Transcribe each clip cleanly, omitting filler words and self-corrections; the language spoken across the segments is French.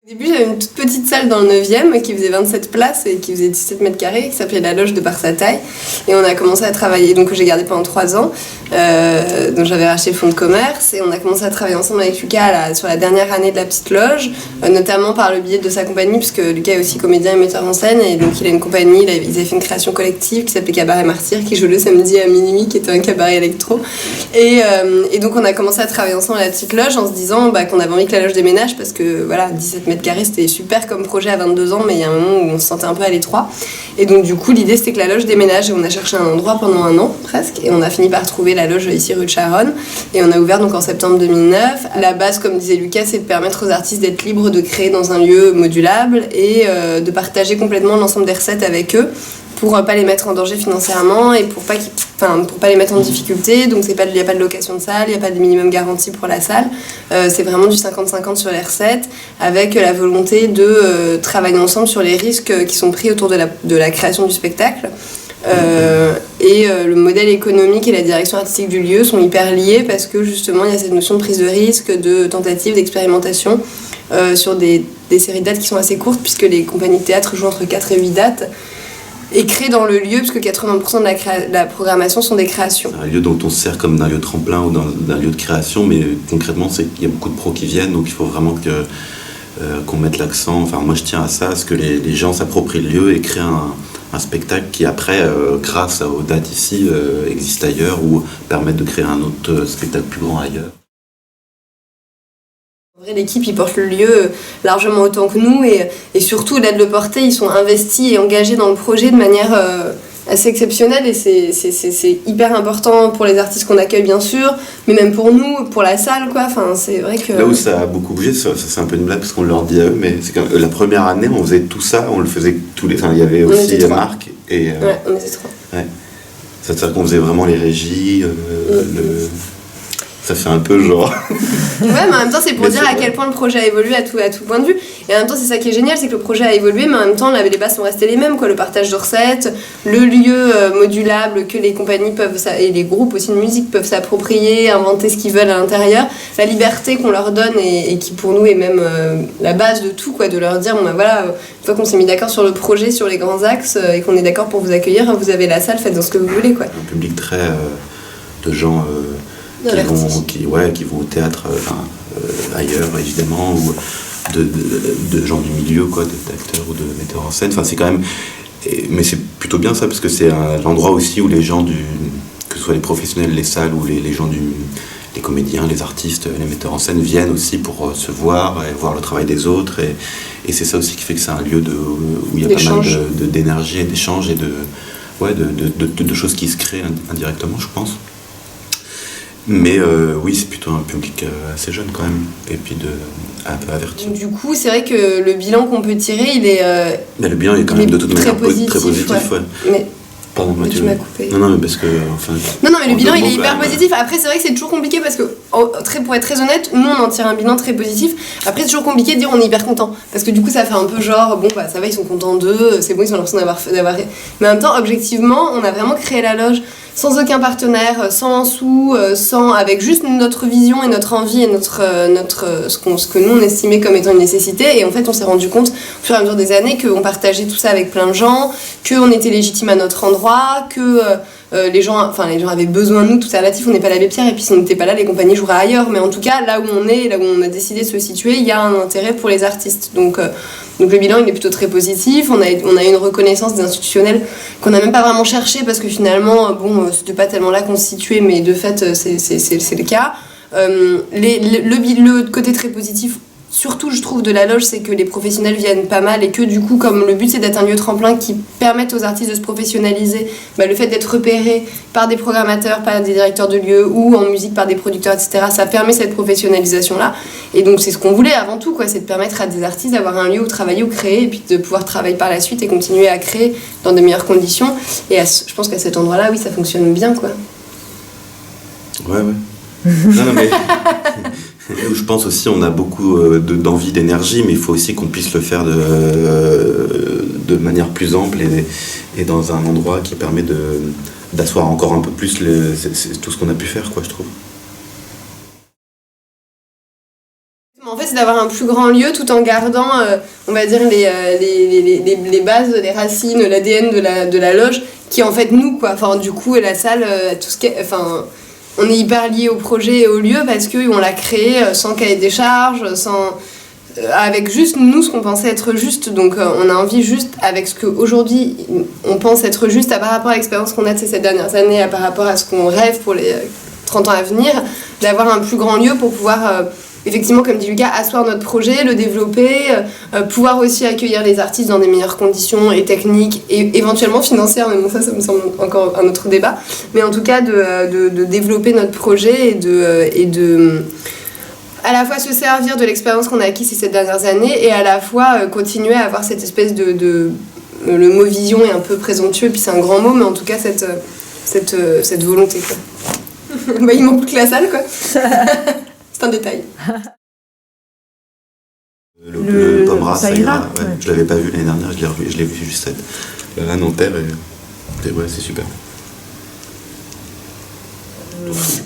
Au début, j'avais une toute petite salle dans le 9e qui faisait 27 places et qui faisait 17 mètres carrés, qui s'appelait la loge de par sa taille. Et on a commencé à travailler, donc j'ai gardé pendant 3 ans. Donc j'avais racheté le fonds de commerce et on a commencé à travailler ensemble avec Lucas sur la dernière année de la petite loge, notamment par le biais de sa compagnie, puisque Lucas est aussi comédien et metteur en scène. Et donc il a une compagnie, ils avaient fait une création collective qui s'appelait Cabaret Martyr, qui joue le samedi à minuit, qui était un cabaret électro. Et donc on a commencé à travailler ensemble à la petite loge en se disant qu'on avait envie que la loge déménage, parce que voilà, 17 mètres carrés, c'était super comme projet à 22 ans, mais il y a un moment où on se sentait un peu à l'étroit. Et donc du coup, l'idée c'était que la loge déménage et on a cherché un endroit pendant 1 an presque, et on a fini par trouver la loge ici rue de Charonne, et on a ouvert donc en septembre 2009. La base, comme disait Lucas, c'est de permettre aux artistes d'être libres de créer dans un lieu modulable et de partager complètement l'ensemble des recettes avec eux, pour pas les mettre en danger financièrement et pour pas les mettre en difficulté. Donc il n'y a pas de location de salle, il n'y a pas de minimum garantie pour la salle. C'est vraiment du 50-50 sur les recettes, avec la volonté de travailler ensemble sur les risques qui sont pris autour de la création du spectacle. Le modèle économique et la direction artistique du lieu sont hyper liés, parce que justement il y a cette notion de prise de risque, de tentative, d'expérimentation sur des séries de dates qui sont assez courtes, puisque les compagnies de théâtre jouent entre 4 et 8 dates. Et créé dans le lieu, parce que 80% de la programmation sont des créations. C'est un lieu dont on se sert comme d'un lieu de tremplin ou d'un lieu de création, mais concrètement, c'est qu'il y a beaucoup de pros qui viennent, donc il faut vraiment qu'on mette l'accent, enfin moi je tiens à ça, à ce que les gens s'approprient le lieu et créent un spectacle qui après, grâce aux dates ici, existe ailleurs, ou permettent de créer un autre spectacle plus grand ailleurs. En vrai, l'équipe, ils portent le lieu largement autant que nous, et surtout, au-delà de le porter, ils sont investis et engagés dans le projet de manière assez exceptionnelle, et c'est hyper important pour les artistes qu'on accueille, bien sûr, mais même pour nous, pour la salle, quoi. Enfin, c'est vrai que... Là où ça a beaucoup bougé, ça c'est un peu une blague parce qu'on leur dit à eux, mais c'est que la première année, on faisait tout ça, on le faisait tous les... Enfin, il y avait aussi Marc et... Ouais, on était 3. Ouais. C'est-à-dire qu'on faisait vraiment les régies, Ça fait un peu genre... Ouais, mais en même temps, c'est pour dire à quel point le projet a évolué à tout point de vue. Et en même temps, c'est ça qui est génial, c'est que le projet a évolué, mais en même temps, les bases sont restées les mêmes, quoi. Le partage de recettes, le lieu modulable que les compagnies et les groupes aussi de musique peuvent s'approprier, inventer ce qu'ils veulent à l'intérieur. La liberté qu'on leur donne et qui, pour nous, est même la base de tout, quoi. De leur dire, voilà, une fois qu'on s'est mis d'accord sur le projet, sur les grands axes, et qu'on est d'accord pour vous accueillir, vous avez la salle, faites dans ce que vous voulez, quoi. Un public très de gens... qui vont au théâtre ailleurs évidemment, ou de gens du milieu, quoi, d'acteurs ou de metteurs en scène. Enfin, c'est quand même... Mais c'est plutôt bien ça, parce que c'est l'endroit aussi où les gens que ce soit les professionnels, les salles, ou les gens les comédiens, les artistes, les metteurs en scène viennent aussi pour se voir et voir le travail des autres, et c'est ça aussi qui fait que c'est un lieu où il y a pas mal d'énergie et d'échanges et de choses qui se créent indirectement, je pense. Mais oui, c'est plutôt un public assez jeune quand même, et puis un peu averti. Du coup, c'est vrai que le bilan qu'on peut tirer, il est... Mais le bilan est quand même de toute manière très positif. Ouais. Mais... Pardon, Mathieu. Tu m'as coupé. Non, mais parce que... Enfin, non, mais le bilan, il est hyper positif. Après, c'est vrai que c'est toujours compliqué, parce que, pour être très honnête, nous, on en tire un bilan très positif. Après, c'est toujours compliqué de dire on est hyper content. Parce que du coup, ça fait un peu genre, ça va, ils sont contents d'eux, c'est bon, ils ont l'impression d'avoir... Mais en même temps, objectivement, on a vraiment créé la loge sans aucun partenaire, sans un sou, avec juste notre vision et notre envie et ce que nous on estimait comme étant une nécessité. Et en fait, on s'est rendu compte au fur et à mesure des années qu'on partageait tout ça avec plein de gens, qu'on était légitime à notre endroit, que les gens avaient besoin de nous, tout ça relatif, on n'est pas l'abbé Pierre, et puis si on n'était pas là, les compagnies joueraient ailleurs. Mais en tout cas, là où on est, là où on a décidé de se situer, il y a un intérêt pour les artistes. Donc le bilan, il est plutôt très positif. On a eu une reconnaissance des institutionnels qu'on n'a même pas vraiment cherché, parce que finalement, c'était pas tellement là qu'on se situait, mais de fait, c'est le cas. Le côté très positif, surtout je trouve, de la loge, c'est que les professionnels viennent pas mal, et que du coup, comme le but c'est d'être un lieu tremplin qui permette aux artistes de se professionnaliser, le fait d'être repéré par des programmateurs, par des directeurs de lieux, ou en musique par des producteurs, etc., ça permet cette professionnalisation là. Et donc c'est ce qu'on voulait avant tout, quoi, c'est de permettre à des artistes d'avoir un lieu où travailler, où créer, et puis de pouvoir travailler par la suite et continuer à créer dans de meilleures conditions. Et je pense qu'à cet endroit là, oui, ça fonctionne bien, quoi. Ouais. Non, mais je pense aussi on a beaucoup d'envie, d'énergie, mais il faut aussi qu'on puisse le faire de manière plus ample et dans un endroit qui permet d'asseoir encore un peu plus tout ce qu'on a pu faire, quoi, je trouve. En fait, fait, c'est d'avoir un plus grand lieu tout en gardant, on va dire, les bases, les racines, l'ADN de la loge, qui est en fait nous, quoi. Enfin, du coup, la salle, tout ce qui est, enfin, on est hyper lié au projet et au lieu parce qu'on l'a créé sans cahier des charges, avec juste nous ce qu'on pensait être juste. Donc on a envie juste, avec ce qu'aujourd'hui on pense être juste par rapport à l'expérience qu'on a de ces 7 dernières années, par rapport à ce qu'on rêve pour les 30 ans à venir, d'avoir un plus grand lieu pour pouvoir effectivement, comme dit Lucas, asseoir notre projet, le développer, pouvoir aussi accueillir les artistes dans des meilleures conditions et techniques et éventuellement financières, mais bon ça me semble encore un autre débat, mais en tout cas de développer notre projet et de à la fois se servir de l'expérience qu'on a acquise ces 7 dernières années et à la fois continuer à avoir cette espèce de le mot vision est un peu présomptueux, puis c'est un grand mot, mais en tout cas cette volonté, quoi. Bah, il manque plus que la salle, quoi. C'est un détail. Le Pomera, ça ira. Ouais. Je l'avais pas vu l'année dernière, je l'ai vu juste à Nanterre et ouais, c'est super.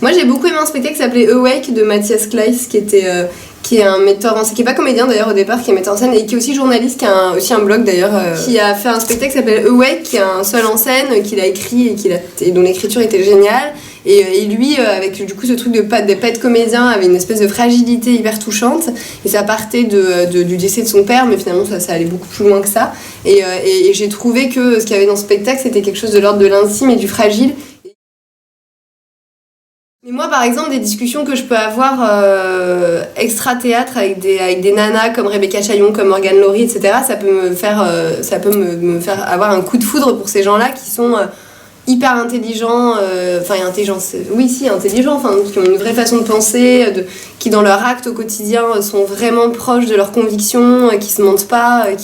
Moi j'ai beaucoup aimé un spectacle qui s'appelait Awake de Mathias Kleiss, qui est un metteur en scène, qui est pas comédien d'ailleurs au départ, qui est metteur en scène et qui est aussi journaliste, qui a aussi un blog d'ailleurs, qui a fait un spectacle qui s'appelle Awake, qui est un seul en scène, qu'il a écrit et dont l'écriture était géniale. Et lui, avec du coup ce truc de pas être comédien, avait une espèce de fragilité hyper touchante. Et ça partait du décès de son père, mais finalement ça allait beaucoup plus loin que ça. Et j'ai trouvé que ce qu'il y avait dans ce spectacle, c'était quelque chose de l'ordre de l'intime et du fragile. Mais moi, par exemple, des discussions que je peux avoir extra-théâtre avec des nanas comme Rebecca Chaillon, comme Morgane Laurie, etc., ça peut me faire avoir un coup de foudre pour ces gens-là qui sont hyper intelligents, intelligents, qui ont une vraie façon de penser, qui dans leur acte au quotidien sont vraiment proches de leurs convictions, qui se mentent pas, et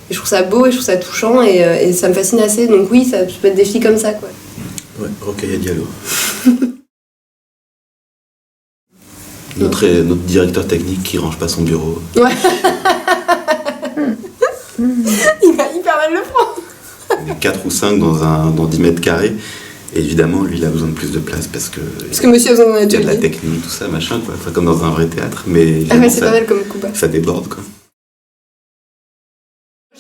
je trouve ça beau et je trouve ça touchant et ça me fascine assez. Donc oui, ça peut être des filles comme ça, quoi. Ouais, Rokhaya Diallo. Notre directeur technique qui range pas son bureau. Ouais. Il va hyper mal le prendre. On est 4 ou 5 dans 10 mètres carrés. Et évidemment, lui, il a besoin de plus de place parce que monsieur a besoin d'un atelier. Il y a de la technique, tout ça, machin, quoi. Enfin, comme dans un vrai théâtre. Mais c'est pas mal comme coup. Ça déborde, quoi.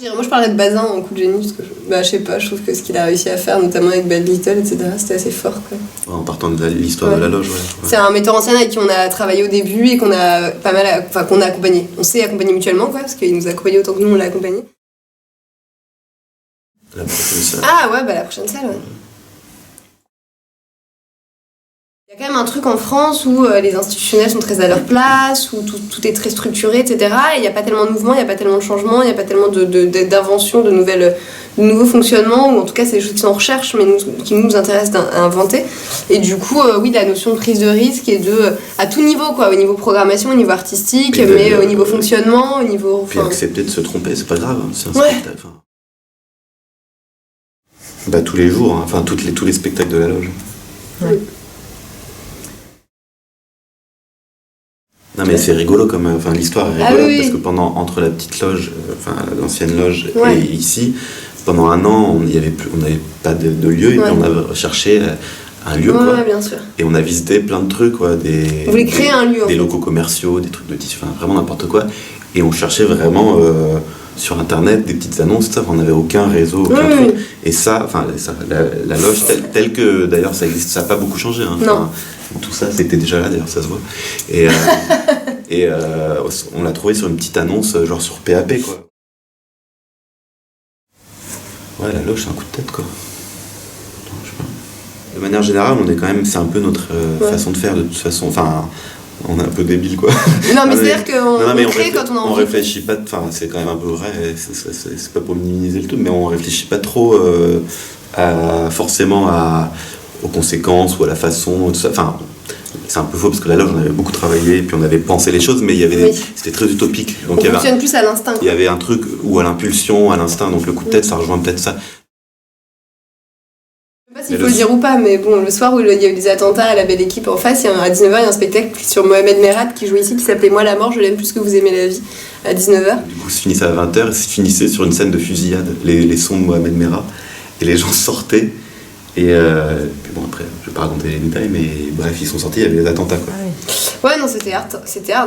Moi, je parlais de Bazin en coup de génie, parce que je sais pas, je trouve que ce qu'il a réussi à faire, notamment avec Bad Little, etc., c'était assez fort, quoi. Ouais, en partant de l'histoire de la loge, ouais. C'est un metteur en scène avec qui on a travaillé au début et qu'on a pas mal, qu'on a accompagné. On s'est accompagné mutuellement, quoi, parce qu'il nous a accompagné autant que nous on l'a accompagné. La prochaine salle. Ah ouais, la prochaine salle, ouais. Il y a quand même un truc en France où les institutionnels sont très à leur place, où tout est très structuré, etc. Et il n'y a pas tellement de mouvement, il n'y a pas tellement de changements, il n'y a pas tellement d'inventions, de nouveaux fonctionnements, ou en tout cas c'est des choses qui sont en recherche, mais qui nous intéressent à inventer. Et du coup, oui, la notion de prise de risque est à tout niveau, quoi, au niveau programmation, au niveau artistique, mais au niveau fonctionnement, au niveau... Puis accepter de se tromper, c'est pas grave, hein, c'est un spectacle. Tous les jours, hein, tous les spectacles de la loge. Ouais. Non mais c'est rigolo l'histoire est rigolote parce que entre la petite loge, l'ancienne loge et ici, pendant un an on n'avait pas de lieu et puis on a cherché un lieu quoi. Bien sûr. Et on a visité plein de trucs quoi, on voulait créer un lieu. Des locaux commerciaux, des trucs de tissu, vraiment n'importe quoi. Et on cherchait vraiment sur internet des petites annonces, ça, on n'avait aucun réseau, aucun truc. Et la loge telle que d'ailleurs ça existe, ça n'a pas beaucoup changé. Hein. Non. Tout ça, c'était déjà là, d'ailleurs, ça se voit. Et on l'a trouvé sur une petite annonce, genre sur PAP, quoi. Ouais, la loge, c'est un coup de tête, quoi. Non, je sais pas. De manière générale, c'est un peu notre façon de faire, de toute façon. Enfin, on est un peu débile, quoi. Non, mais c'est-à-dire qu'on crée quand on a envie. On réfléchit pas, c'est quand même un peu vrai, c'est pas pour minimiser le tout, mais on réfléchit pas trop forcément aux conséquences ou à la façon, tout ça. Enfin, c'est un peu faux parce que la loge, on avait beaucoup travaillé, puis on avait pensé les choses, mais c'était très utopique. Donc, on fonctionne plus à l'instinct. Il y avait un truc ou à l'impulsion, à l'instinct, donc le coup de tête, ça rejoint peut-être ça. Je sais pas s'il faut le dire ou pas, mais bon, le soir où il y a eu des attentats à la Belle Équipe en face, à 19h, il y a un spectacle sur Mohamed Merad qui joue ici, qui s'appelait Moi la mort, je l'aime plus que vous aimez la vie, à 19h. Du coup, ça finissait à 20h, et ça finissait sur une scène de fusillade, les sons de Mohamed Merad, et les gens sortaient. Et puis bon, après, je vais pas raconter les détails, mais bref, ils sont sortis, il y avait les attentats, quoi. Ah oui. Ouais, non, c'était hard,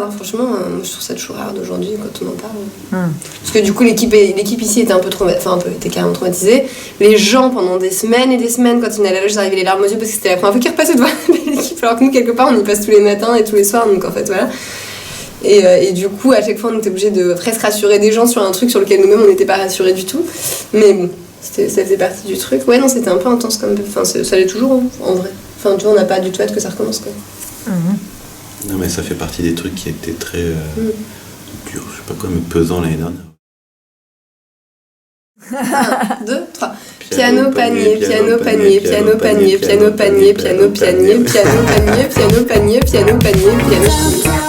hein, franchement. Je trouve ça toujours hard aujourd'hui quand on en parle. Parce que du coup, l'équipe ici était était carrément traumatisée. Les gens, pendant des semaines et des semaines, quand ils venaient à la loge, ils arrivaient les larmes aux yeux parce que c'était la première fois qu'ils repassaient devant l'équipe, alors que nous, quelque part, on y passe tous les matins et tous les soirs, donc en fait, voilà. Et du coup, à chaque fois, on était obligés de presque rassurer des gens sur un truc sur lequel nous-mêmes, on n'était pas rassurés du tout. Mais bon, ça faisait partie du truc. Ouais, non, c'était un peu intense quand même. Enfin, ça l'est toujours, hein, en vrai. Enfin, tu vois, on n'a pas du tout hâte que ça recommence, quoi. Non, mais ça fait partie des trucs qui étaient très durs, je sais pas quoi, mais pesants l'année dernière. 1, 2, 3. Piano, panier, piano, panier, piano, panier, piano, panier, piano, panier, piano, panier, piano, panier, piano, panier, piano, panier.